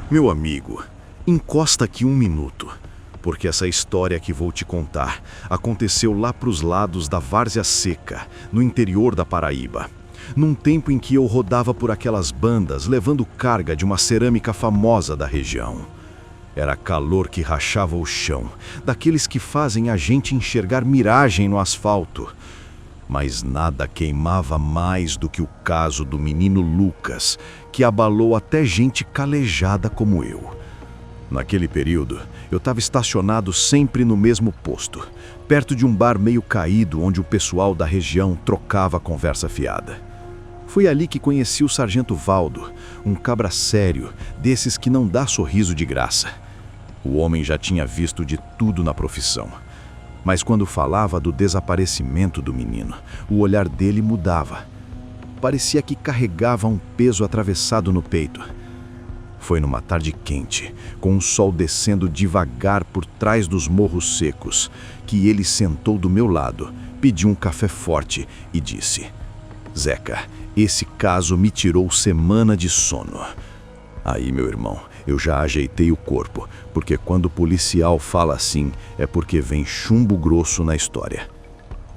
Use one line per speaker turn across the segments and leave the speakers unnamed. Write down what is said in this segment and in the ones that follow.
Meu amigo, encosta aqui um minuto, porque essa história que vou te contar aconteceu lá pros lados da Várzea Seca, no interior da Paraíba. Num tempo em que eu rodava por aquelas bandas levando carga de uma cerâmica famosa da região. Era calor que rachava o chão, daqueles que fazem a gente enxergar miragem no asfalto. Mas nada queimava mais do que o caso do menino Lucas, que abalou até gente calejada como eu. Naquele período, eu estava estacionado sempre no mesmo posto, perto de um bar meio caído onde o pessoal da região trocava conversa fiada. Foi ali que conheci o Sargento Valdo, um cabra sério, desses que não dá sorriso de graça. O homem já tinha visto de tudo na profissão. Mas quando falava do desaparecimento do menino, o olhar dele mudava. Parecia que carregava um peso atravessado no peito. Foi numa tarde quente, com o sol descendo devagar por trás dos morros secos, que ele sentou do meu lado, pediu um café forte e disse: "Zeca, esse caso me tirou semana de sono." Aí, meu irmão, eu já ajeitei o corpo, porque quando o policial fala assim, é porque vem chumbo grosso na história.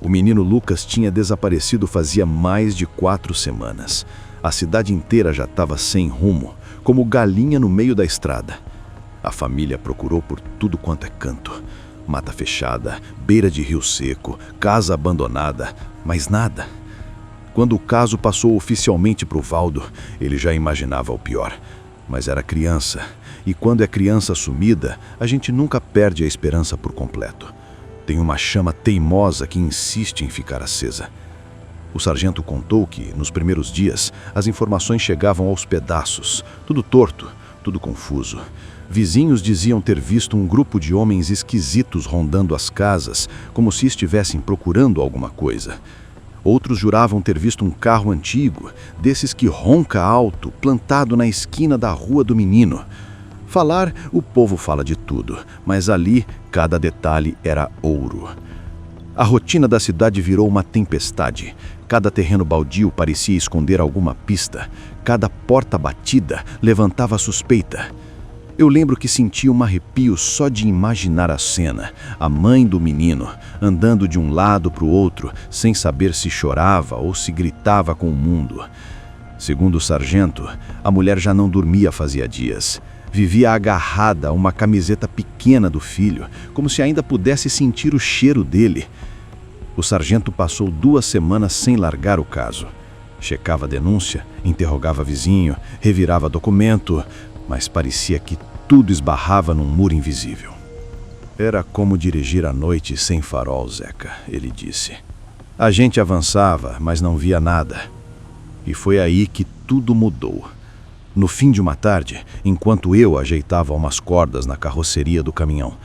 O menino Lucas tinha desaparecido fazia mais de 4 semanas. A cidade inteira já estava sem rumo, como galinha no meio da estrada. A família procurou por tudo quanto é canto. Mata fechada, beira de rio seco, casa abandonada, mas nada. Quando o caso passou oficialmente para o Valdo, ele já imaginava o pior. Mas era criança, e quando é criança sumida, a gente nunca perde a esperança por completo. Tem uma chama teimosa que insiste em ficar acesa. O sargento contou que, nos primeiros dias, as informações chegavam aos pedaços, tudo torto, tudo confuso. Vizinhos diziam ter visto um grupo de homens esquisitos rondando as casas, como se estivessem procurando alguma coisa. Outros juravam ter visto um carro antigo, desses que ronca alto, plantado na esquina da rua do menino. Falar, o povo fala de tudo, mas ali cada detalhe era ouro. A rotina da cidade virou uma tempestade. Cada terreno baldio parecia esconder alguma pista. Cada porta batida levantava suspeita. Eu lembro que sentia um arrepio só de imaginar a cena. A mãe do menino, andando de um lado para o outro, sem saber se chorava ou se gritava com o mundo. Segundo o sargento, a mulher já não dormia fazia dias. Vivia agarrada a uma camiseta pequena do filho, como se ainda pudesse sentir o cheiro dele. O sargento passou 2 semanas sem largar o caso. Checava a denúncia, interrogava vizinho, revirava documento, mas parecia que tudo esbarrava num muro invisível. Era como dirigir à noite sem farol, Zeca, ele disse. A gente avançava, mas não via nada. E foi aí que tudo mudou. No fim de uma tarde, enquanto eu ajeitava umas cordas na carroceria do caminhão,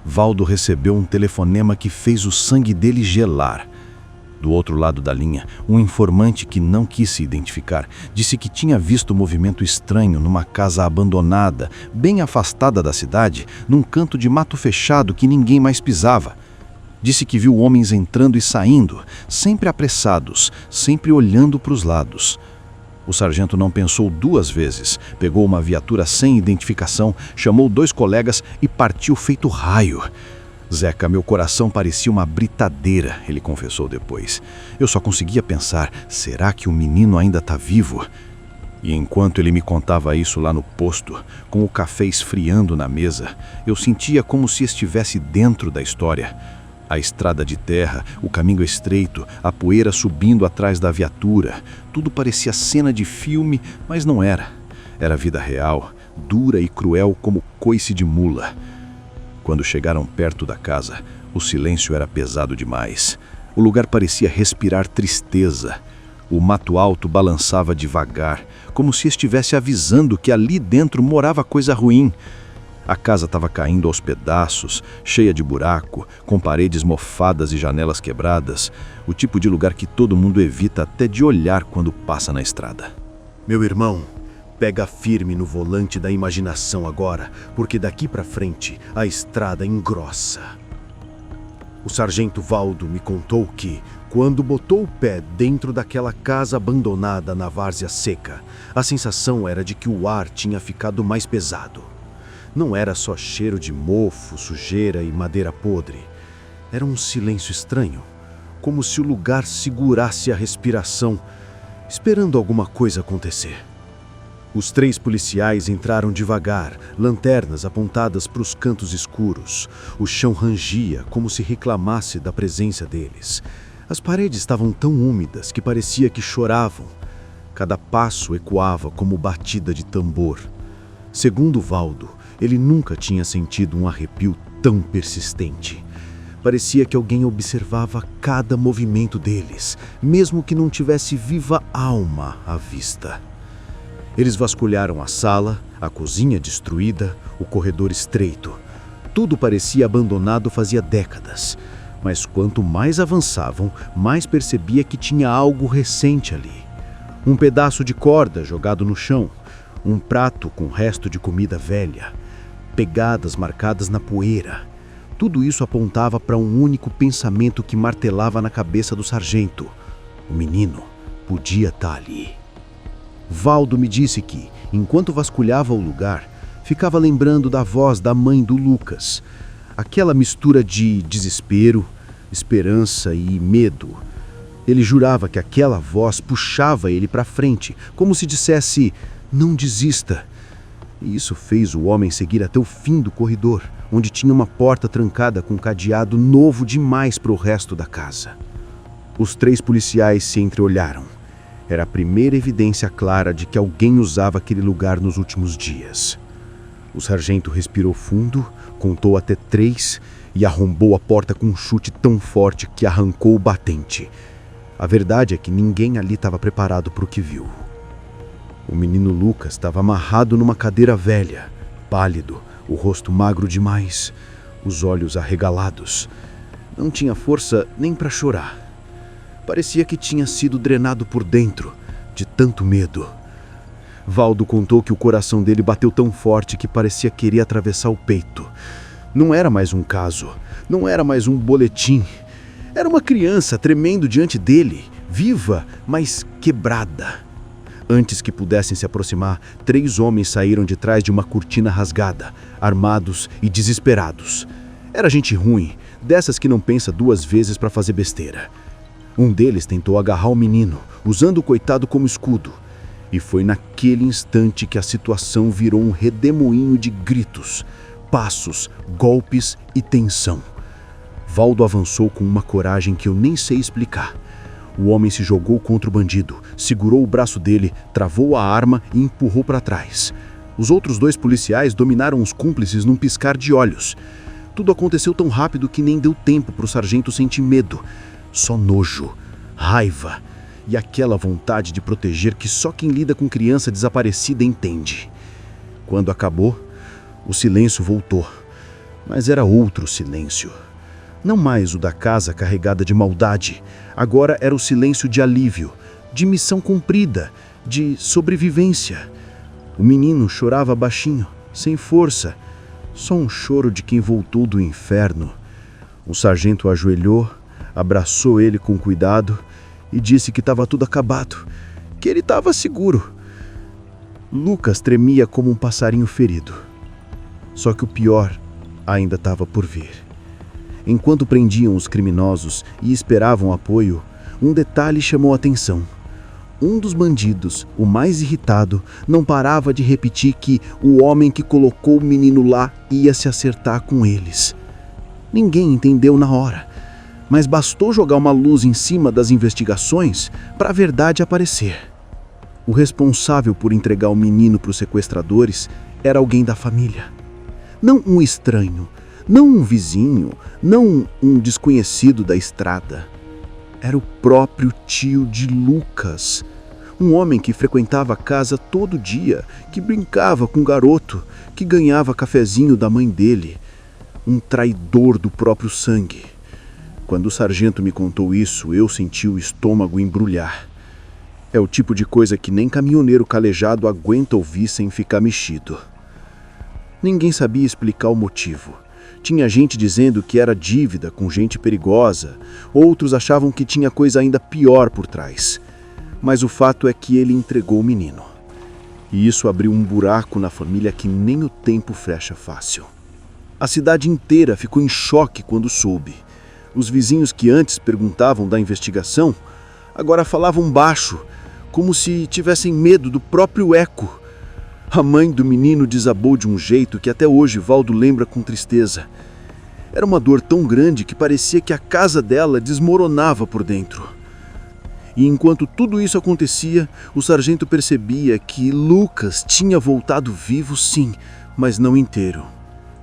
Valdo recebeu um telefonema que fez o sangue dele gelar. Do outro lado da linha, um informante que não quis se identificar disse que tinha visto movimento estranho numa casa abandonada, bem afastada da cidade, num canto de mato fechado que ninguém mais pisava. Disse que viu homens entrando e saindo, sempre apressados, sempre olhando para os lados. O sargento não pensou 2 vezes, pegou uma viatura sem identificação, chamou 2 colegas e partiu feito raio. Zeca, meu coração parecia uma britadeira, ele confessou depois. Eu só conseguia pensar, será que o menino ainda está vivo? E enquanto ele me contava isso lá no posto, com o café esfriando na mesa, eu sentia como se estivesse dentro da história. A estrada de terra, o caminho estreito, a poeira subindo atrás da viatura, tudo parecia cena de filme, mas não era. Era vida real, dura e cruel como coice de mula. Quando chegaram perto da casa, o silêncio era pesado demais. O lugar parecia respirar tristeza. O mato alto balançava devagar, como se estivesse avisando que ali dentro morava coisa ruim. A casa estava caindo aos pedaços, cheia de buraco, com paredes mofadas e janelas quebradas, o tipo de lugar que todo mundo evita até de olhar quando passa na estrada. Meu irmão, pega firme no volante da imaginação agora, porque daqui para frente a estrada engrossa. O sargento Valdo me contou que, Quando botou o pé dentro daquela casa abandonada na várzea seca, a sensação era de que o ar tinha ficado mais pesado. Não era só cheiro de mofo, sujeira e madeira podre. Era um silêncio estranho, como se o lugar segurasse a respiração, esperando alguma coisa acontecer. Os 3 policiais entraram devagar, lanternas apontadas para os cantos escuros. O chão rangia, como se reclamasse da presença deles. As paredes estavam tão úmidas que parecia que choravam. Cada passo ecoava como batida de tambor. Segundo Valdo, ele nunca tinha sentido um arrepio tão persistente. Parecia que alguém observava cada movimento deles, mesmo que não tivesse viva alma à vista. Eles vasculharam a sala, a cozinha destruída, o corredor estreito. Tudo parecia abandonado fazia décadas. Mas quanto mais avançavam, mais percebia que tinha algo recente ali. Um pedaço de corda jogado no chão, um prato com resto de comida velha, pegadas marcadas na poeira. Tudo isso apontava para um único pensamento que martelava na cabeça do sargento. O menino podia estar ali. Valdo me disse que, enquanto vasculhava o lugar, ficava lembrando da voz da mãe do Lucas. Aquela mistura de desespero, esperança e medo. Ele jurava que aquela voz puxava ele para frente, como se dissesse, não desista. E isso fez o homem seguir até o fim do corredor, onde tinha uma porta trancada com um cadeado novo demais para o resto da casa. Os 3 policiais se entreolharam. Era a primeira evidência clara de que alguém usava aquele lugar nos últimos dias. O sargento respirou fundo, contou até 3 e arrombou a porta com um chute tão forte que arrancou o batente. A verdade é que ninguém ali estava preparado para o que viu. O menino Lucas estava amarrado numa cadeira velha, pálido, o rosto magro demais, os olhos arregalados. Não tinha força nem para chorar. Parecia que tinha sido drenado por dentro, de tanto medo. Valdo contou que o coração dele bateu tão forte que parecia querer atravessar o peito. Não era mais um caso, não era mais um boletim. Era uma criança tremendo diante dele, viva, mas quebrada. Antes que pudessem se aproximar, 3 homens saíram de trás de uma cortina rasgada, armados e desesperados. Era gente ruim, dessas que não pensa 2 vezes para fazer besteira. Um deles tentou agarrar o menino, usando o coitado como escudo. E foi naquele instante que a situação virou um redemoinho de gritos, passos, golpes e tensão. Valdo avançou com uma coragem que eu nem sei explicar. O homem se jogou contra o bandido, segurou o braço dele, travou a arma e empurrou para trás. Os outros 2 policiais dominaram os cúmplices num piscar de olhos. Tudo aconteceu tão rápido que nem deu tempo para o sargento sentir medo. Só nojo, raiva e aquela vontade de proteger que só quem lida com criança desaparecida entende. Quando acabou, o silêncio voltou, mas era outro silêncio. Não mais o da casa carregada de maldade, agora era o silêncio de alívio, de missão cumprida, de sobrevivência. O menino chorava baixinho, sem força, só um choro de quem voltou do inferno. O sargento ajoelhou, abraçou ele com cuidado e disse que estava tudo acabado, que ele estava seguro. Lucas tremia como um passarinho ferido. Só que o pior ainda estava por vir. Enquanto prendiam os criminosos e esperavam apoio, um detalhe chamou a atenção. Um dos bandidos, o mais irritado, não parava de repetir que o homem que colocou o menino lá ia se acertar com eles. Ninguém entendeu na hora, mas bastou jogar uma luz em cima das investigações para a verdade aparecer. O responsável por entregar o menino para os sequestradores era alguém da família. Não um estranho, não um vizinho, não um desconhecido da estrada. Era o próprio tio de Lucas. Um homem que frequentava a casa todo dia, que brincava com o garoto, que ganhava cafezinho da mãe dele. Um traidor do próprio sangue. Quando o sargento me contou isso, eu senti o estômago embrulhar. É o tipo de coisa que nem caminhoneiro calejado aguenta ouvir sem ficar mexido. Ninguém sabia explicar o motivo.
Tinha gente dizendo que era dívida com gente perigosa, outros achavam que tinha coisa ainda pior por trás. Mas o fato é que ele entregou o menino. E isso abriu um buraco na família que nem o tempo fecha fácil. A cidade inteira ficou em choque quando soube. Os vizinhos que antes perguntavam da investigação, agora falavam baixo, como se tivessem medo do próprio eco. A mãe do menino desabou de um jeito que até hoje Valdo lembra com tristeza. Era uma dor tão grande que parecia que a casa dela desmoronava por dentro. E enquanto tudo isso acontecia, o sargento percebia que Lucas tinha voltado vivo sim, mas não inteiro.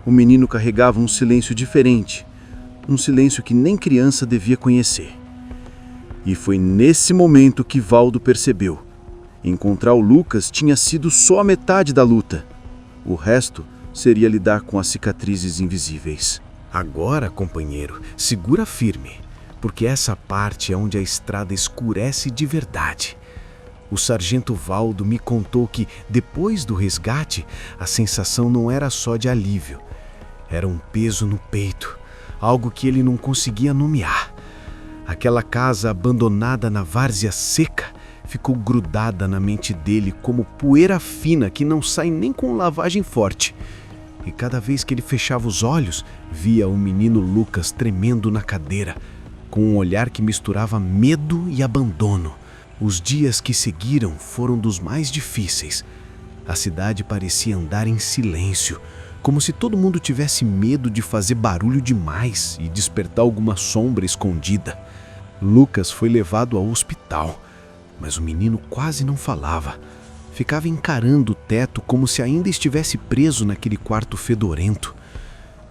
O menino carregava um silêncio diferente, um silêncio que nem criança devia conhecer. E foi nesse momento que Valdo percebeu. Encontrar o Lucas tinha sido só a metade da luta. O resto seria lidar com as cicatrizes invisíveis.
Agora, companheiro, segura firme, porque essa parte é onde a estrada escurece de verdade. O sargento Valdo me contou que, depois do resgate, a sensação não era só de alívio. Era um peso no peito, algo que ele não conseguia nomear. Aquela casa abandonada na várzea seca ficou grudada na mente dele como poeira fina que não sai nem com lavagem forte. E cada vez que ele fechava os olhos, via o menino Lucas tremendo na cadeira, com um olhar que misturava medo e abandono. Os dias que seguiram foram dos mais difíceis. A cidade parecia andar em silêncio, como se todo mundo tivesse medo de fazer barulho demais e despertar alguma sombra escondida. Lucas foi levado ao hospital, mas o menino quase não falava. Ficava encarando o teto como se ainda estivesse preso naquele quarto fedorento.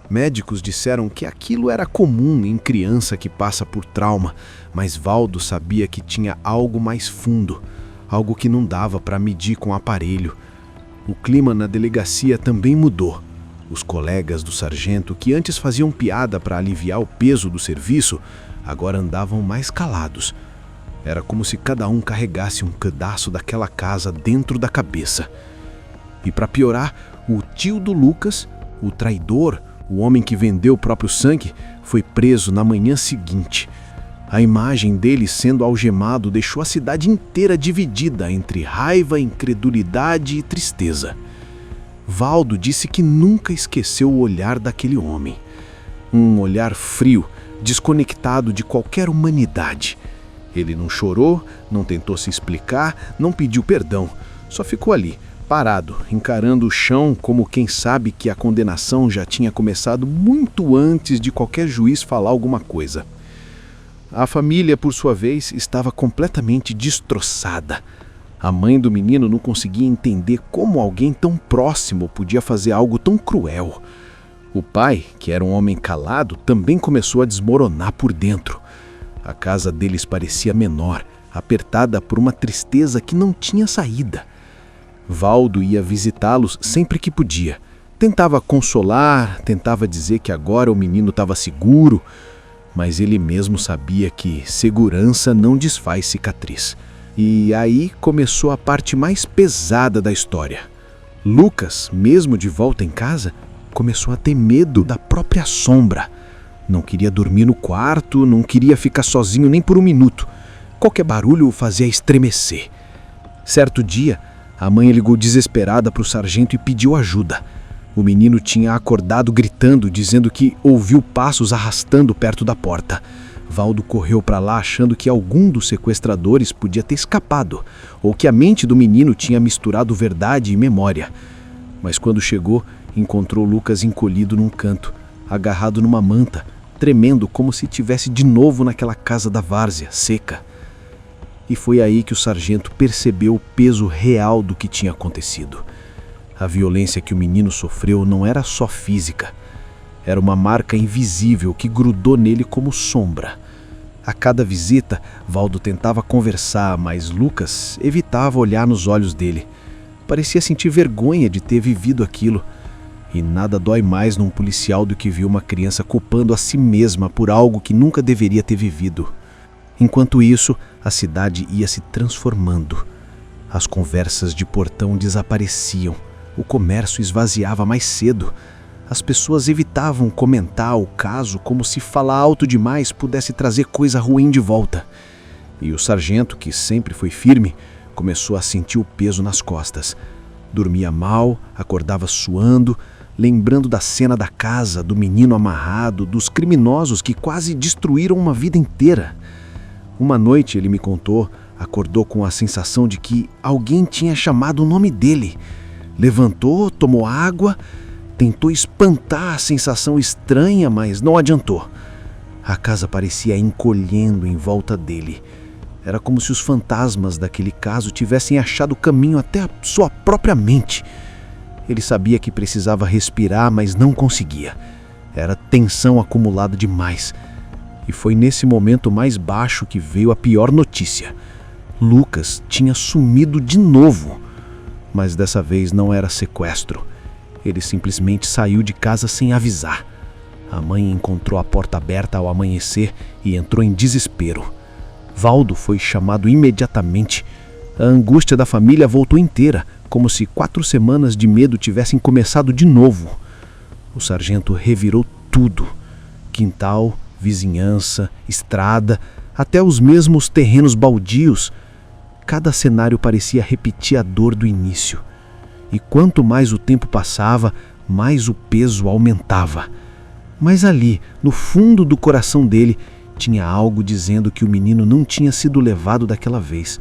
Médicos disseram que aquilo era comum em criança que passa por trauma, mas Valdo sabia que tinha algo mais fundo, algo que não dava para medir com aparelho. O clima na delegacia também mudou. Os colegas do sargento, que antes faziam piada para aliviar o peso do serviço, agora andavam mais calados. Era como se cada um carregasse um pedaço daquela casa dentro da cabeça. E para piorar, o tio do Lucas, o traidor, o homem que vendeu o próprio sangue, foi preso na manhã seguinte. A imagem dele sendo algemado deixou a cidade inteira dividida entre raiva, incredulidade e tristeza. Valdo disse que nunca esqueceu o olhar daquele homem. Um olhar frio, desconectado de qualquer humanidade. Ele não chorou, não tentou se explicar, não pediu perdão. Só ficou ali, parado, encarando o chão como quem sabe que a condenação já tinha começado muito antes de qualquer juiz falar alguma coisa. A família, por sua vez, estava completamente destroçada. A mãe do menino não conseguia entender como alguém tão próximo podia fazer algo tão cruel. O pai, que era um homem calado, também começou a desmoronar por dentro. A casa deles parecia menor, apertada por uma tristeza que não tinha saída. Valdo ia visitá-los sempre que podia. Tentava consolar, tentava dizer que agora o menino estava seguro, mas ele mesmo sabia que segurança não desfaz cicatriz. E aí começou a parte mais pesada da história. Lucas, mesmo de volta em casa, começou a ter medo da própria sombra. Não queria dormir no quarto, não queria ficar sozinho nem por um minuto. Qualquer barulho o fazia estremecer. Certo dia, a mãe ligou desesperada para o sargento e pediu ajuda. O menino tinha acordado gritando, dizendo que ouviu passos arrastando perto da porta. Valdo correu para lá achando que algum dos sequestradores podia ter escapado, ou que a mente do menino tinha misturado verdade e memória. Mas quando chegou, encontrou Lucas encolhido num canto, agarrado numa manta, tremendo como se estivesse de novo naquela casa da várzea, seca. E foi aí que o sargento percebeu o peso real do que tinha acontecido. A violência que o menino sofreu não era só física. Era uma marca invisível que grudou nele como sombra. A cada visita, Valdo tentava conversar, mas Lucas evitava olhar nos olhos dele. Parecia sentir vergonha de ter vivido aquilo. E nada dói mais num policial do que ver uma criança culpando a si mesma por algo que nunca deveria ter vivido. Enquanto isso, a cidade ia se transformando. As conversas de portão desapareciam. O comércio esvaziava mais cedo. As pessoas evitavam comentar o caso como se falar alto demais pudesse trazer coisa ruim de volta. E o sargento, que sempre foi firme, começou a sentir o peso nas costas. Dormia mal, acordava suando, lembrando da cena da casa, do menino amarrado, dos criminosos que quase destruíram uma vida inteira. Uma noite, ele me contou, acordou com a sensação de que alguém tinha chamado o nome dele. Levantou, tomou água, tentou espantar a sensação estranha, mas não adiantou. A casa parecia encolhendo em volta dele. Era como se os fantasmas daquele caso tivessem achado o caminho até a sua própria mente. Ele sabia que precisava respirar, mas não conseguia. Era tensão acumulada demais. E foi nesse momento mais baixo que veio a pior notícia. Lucas tinha sumido de novo. Mas dessa vez não era sequestro. Ele simplesmente saiu de casa sem avisar. A mãe encontrou a porta aberta ao amanhecer e entrou em desespero. Valdo foi chamado imediatamente. A angústia da família voltou inteira, como se 4 semanas de medo tivessem começado de novo. O sargento revirou tudo: quintal, vizinhança, estrada, até os mesmos terrenos baldios. Cada cenário parecia repetir a dor do início. E quanto mais o tempo passava, mais o peso aumentava. Mas ali, no fundo do coração dele, tinha algo dizendo que o menino não tinha sido levado daquela vez.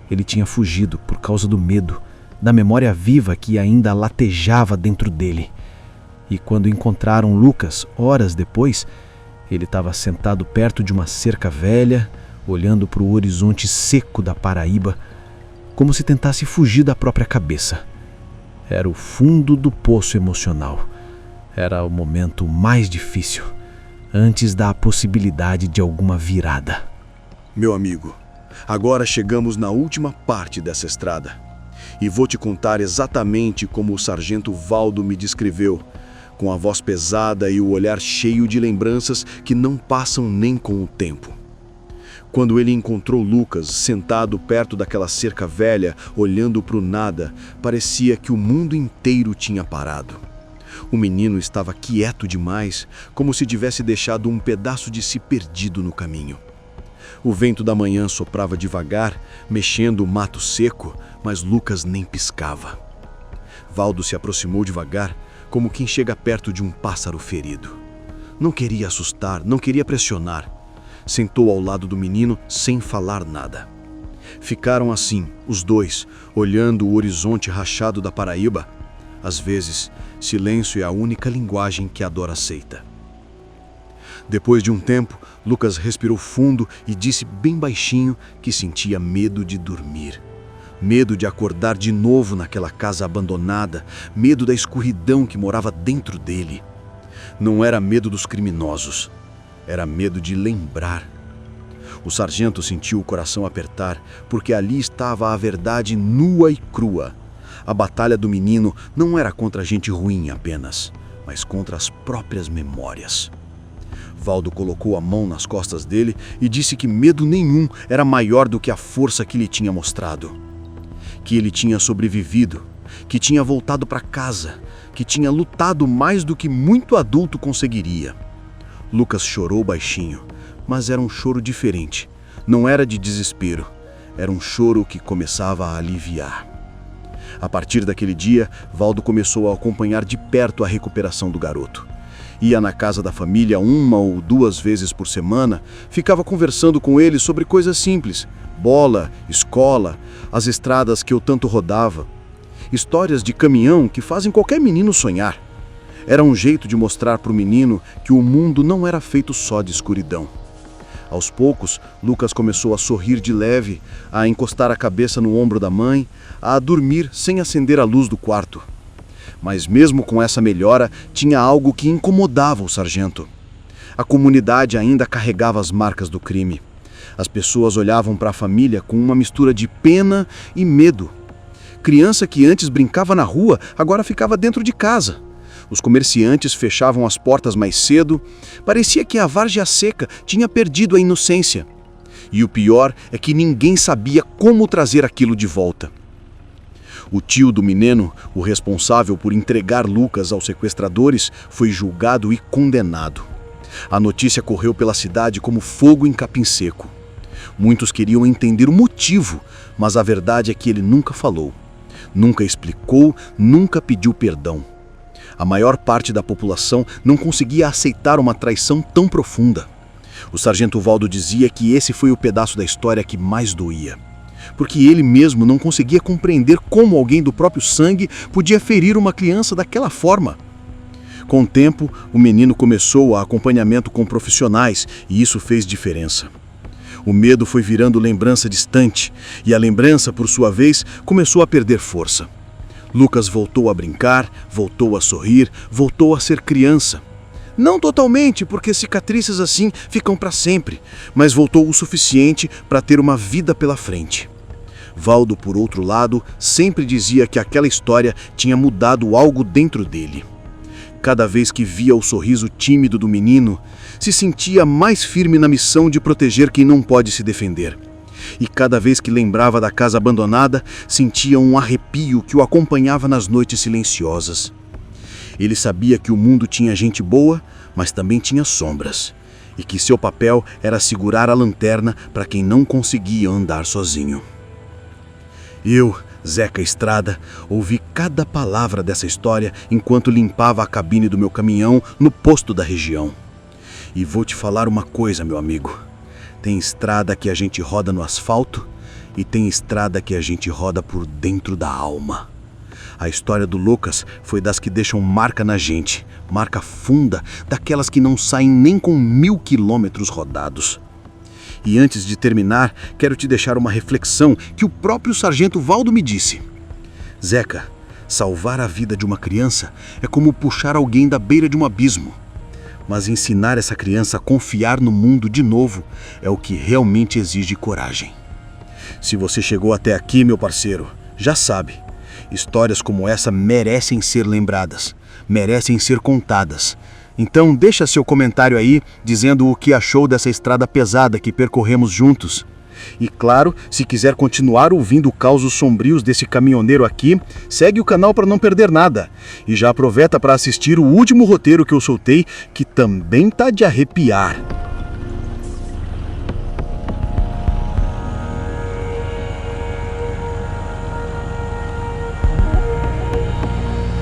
Ele tinha fugido por causa do medo, da memória viva que ainda latejava dentro dele. E quando encontraram Lucas, horas depois, ele estava sentado perto de uma cerca velha, olhando para o horizonte seco da Paraíba, como se tentasse fugir da própria cabeça. Era o fundo do poço emocional. Era o momento mais difícil, antes da possibilidade de alguma virada.
Meu amigo, agora chegamos na última parte dessa estrada. E vou te contar exatamente como o sargento Valdo me descreveu, com a voz pesada e o olhar cheio de lembranças que não passam nem com o tempo. Quando ele encontrou Lucas sentado perto daquela cerca velha, olhando para o nada, parecia que o mundo inteiro tinha parado. O menino estava quieto demais, como se tivesse deixado um pedaço de si perdido no caminho. O vento da manhã soprava devagar, mexendo o mato seco, mas Lucas nem piscava. Valdo se aproximou devagar, como quem chega perto de um pássaro ferido. Não queria assustar, não queria pressionar. Sentou ao lado do menino sem falar nada. Ficaram assim, os dois, olhando o horizonte rachado da Paraíba. Às vezes, silêncio é a única linguagem que a dor aceita. Depois de um tempo, Lucas respirou fundo e disse bem baixinho que sentia medo de dormir. Medo de acordar de novo naquela casa abandonada, medo da escuridão que morava dentro dele. Não era medo dos criminosos, era medo de lembrar. O sargento sentiu o coração apertar, porque ali estava a verdade nua e crua. A batalha do menino não era contra gente ruim apenas, mas contra as próprias memórias. Valdo colocou a mão nas costas dele e disse que medo nenhum era maior do que a força que lhe tinha mostrado. Que ele tinha sobrevivido, que tinha voltado para casa, que tinha lutado mais do que muito adulto conseguiria. Lucas chorou baixinho, mas era um choro diferente. Não era de desespero, era um choro que começava a aliviar. A partir daquele dia, Valdo começou a acompanhar de perto a recuperação do garoto. Ia na casa da família 1 ou 2 vezes por semana, ficava conversando com ele sobre coisas simples: bola, escola, as estradas que eu tanto rodava. Histórias de caminhão que fazem qualquer menino sonhar. Era um jeito de mostrar para o menino que o mundo não era feito só de escuridão. Aos poucos, Lucas começou a sorrir de leve, a encostar a cabeça no ombro da mãe, a dormir sem acender a luz do quarto. Mas mesmo com essa melhora, tinha algo que incomodava o sargento. A comunidade ainda carregava as marcas do crime. As pessoas olhavam para a família com uma mistura de pena e medo. Criança que antes brincava na rua, agora ficava dentro de casa. Os comerciantes fechavam as portas mais cedo. Parecia que a várzea seca tinha perdido a inocência. E o pior é que ninguém sabia como trazer aquilo de volta.
O tio do menino, o responsável por entregar Lucas aos sequestradores, foi julgado e condenado. A notícia correu pela cidade como fogo em capim seco. Muitos queriam entender o motivo, mas a verdade é que ele nunca falou. Nunca explicou, nunca pediu perdão. A maior parte da população não conseguia aceitar uma traição tão profunda. O sargento Valdo dizia que esse foi o pedaço da história que mais doía, porque ele mesmo não conseguia compreender como alguém do próprio sangue podia ferir uma criança daquela forma. Com o tempo, o menino começou a acompanhamento com profissionais e isso fez diferença. O medo foi virando lembrança distante e a lembrança, por sua vez, começou a perder força. Lucas voltou a brincar, voltou a sorrir, voltou a ser criança. Não totalmente, porque cicatrizes assim ficam para sempre, mas voltou o suficiente para ter uma vida pela frente. Valdo, por outro lado, sempre dizia que aquela história tinha mudado algo dentro dele. Cada vez que via o sorriso tímido do menino, se sentia mais firme na missão de proteger quem não pode se defender. E cada vez que lembrava da casa abandonada, sentia um arrepio que o acompanhava nas noites silenciosas. Ele sabia que o mundo tinha gente boa, mas também tinha sombras, e que seu papel era segurar a lanterna para quem não conseguia andar sozinho. Eu, Zeca Estrada, ouvi cada palavra dessa história enquanto limpava a cabine do meu caminhão no posto da região. E vou te falar uma coisa, meu amigo. Tem estrada que a gente roda no asfalto e tem estrada que a gente roda por dentro da alma. A história do Lucas foi das que deixam marca na gente, marca funda, daquelas que não saem nem com 1000 quilômetros rodados. E antes de terminar, quero te deixar uma reflexão que o próprio sargento Valdo me disse. Zeca, salvar a vida de uma criança é como puxar alguém da beira de um abismo. Mas ensinar essa criança a confiar no mundo de novo é o que realmente exige coragem. Se você chegou até aqui, meu parceiro, já sabe, histórias como essa merecem ser lembradas, merecem ser contadas. Então deixa seu comentário aí, dizendo o que achou dessa estrada pesada que percorremos juntos. E claro, se quiser continuar ouvindo causos sombrios desse caminhoneiro aqui, segue o canal para não perder nada. E já aproveita para assistir o último roteiro que eu soltei, que também tá de arrepiar.